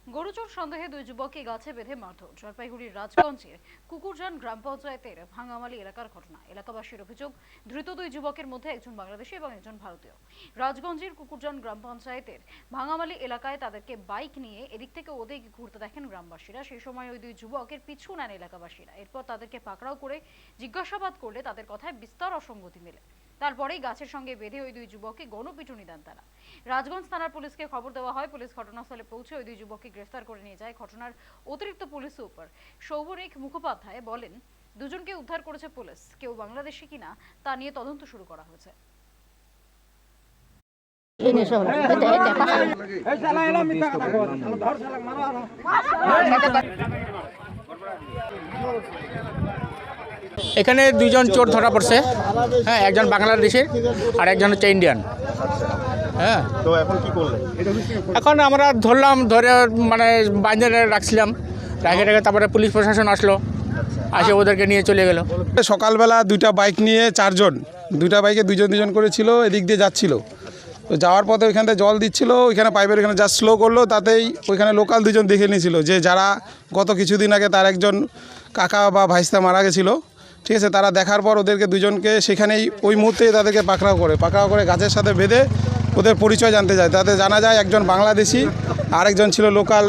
গরুচোর সন্দেহে দুই যুবককে গাছে বেঁধে মারধর। জলপাইগুড়ির রাজগঞ্জের কুকুরজান গ্রাম পঞ্চায়েতের ভাঙামালি এলাকার ঘটনা। এলাকাবাসীর অভিযোগ, ধৃত দুই যুবকের মধ্যে একজন বাংলাদেশি এবং একজন ভারতীয়। রাজগঞ্জের কুকুরজান গ্রাম পঞ্চায়েতের ভাঙামালি এলাকায় তাদেরকে বাইক নিয়ে এদিক থেকে ওদিক ঘুরতে দেখেন গ্রামবাসীরা। সেই সময় ওই দুই যুবকের পিছু নেন এলাকাবাসীরা। এরপর তাদেরকে পাকড়াও করে জিজ্ঞাসাবাদ করলে তাদের কথায় বিস্তর অসঙ্গতি মেলে। তারপরেই গাছের সঙ্গে বেঁধে ওই দুই যুবককে গণপিটুনি দেন তারা। রাজগঞ্জ থানার পুলিশকে খবর দেওয়া হয়। পুলিশ ঘটনাস্থলে পৌঁছে ওই দুই যুবককে গ্রেফতার করে নিয়ে যায়। ঘটনার অতিরিক্ত পুলিশ সুপার সৌবরিক মুখোপাধ্যায় বলেন, দুজনকে উদ্ধার করেছে পুলিশ। কেউ বাংলাদেশি কিনা তা নিয়ে তদন্ত শুরু করা হয়েছে। এখানে দুজন চোর ধরা পড়ছে। হ্যাঁ, একজন বাংলাদেশের আর একজন হচ্ছে ইন্ডিয়ান। হ্যাঁ, তো এখন কি করলেন? এখন আমরা ধরলাম, ধরে মানে বাইরে রাখছিলাম, রেখে তারপরে পুলিশ প্রশাসন আসলো, আসে ওদেরকে নিয়ে চলে গেল। সকালবেলা দুইটা বাইক নিয়ে চারজন, দুইটা বাইকে দুজন করে ছিল, এদিক দিয়ে যাচ্ছিল। তো যাওয়ার পথে ওইখান থেকে জল দিচ্ছিল, ওইখানে পাইপের ওইখানে যা স্লো করলো, তাতেই ওইখানে লোকাল দুজন দেখে নিয়েছিল যে যারা গত কিছুদিন আগে তার একজন কাকা বা ভাইস্তা মারা গেছিলো। ঠিক আছে, তারা দেখার পর ওদেরকে দুজনকে সেখানেই ওই মুহূর্তেই তাদেরকে পাকড়াও করে গাছের সাথে বেঁধে ওদের পরিচয় জানতে যায়। তাতে জানা যায় একজন বাংলাদেশি আর একজন ছিল লোকাল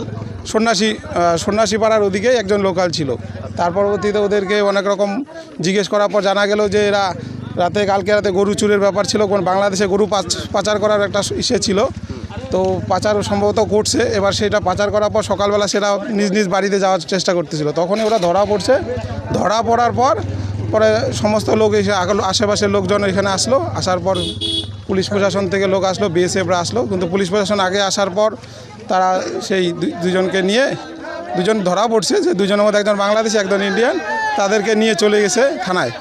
সন্ন্যাসী পাড়ার ওদিকে একজন লোকাল ছিল। তার পরবর্তীতে ওদেরকে অনেক রকম জিজ্ঞেস করার পর জানা গেল যে এরা কালকে রাতে গরু চুরের ব্যাপার ছিল, কোন বাংলাদেশে গরু পাচার করার একটা ইসে ছিল। তো পাচার সম্ভবত করছে। এবার সেটা পাচার করার পর সকালবেলা সেটা নিজ বাড়িতে যাওয়ার চেষ্টা করতেছিল। তখনই ওরা ধরা পড়ছে। ধরা পড়ার পরে সমস্ত লোক এসে আশেপাশের লোকজন এখানে আসলো। আসার পর পুলিশ প্রশাসন থেকে লোক আসলো, বিএসএফরা আসলো। কিন্তু পুলিশ প্রশাসন আগে আসার পর তারা সেই দুজনকে নিয়ে, দুজন ধরা পড়ছে যে দুজনের মধ্যে একজন বাংলাদেশি একজন ইন্ডিয়ান, তাদেরকে নিয়ে চলে গেছে থানায়।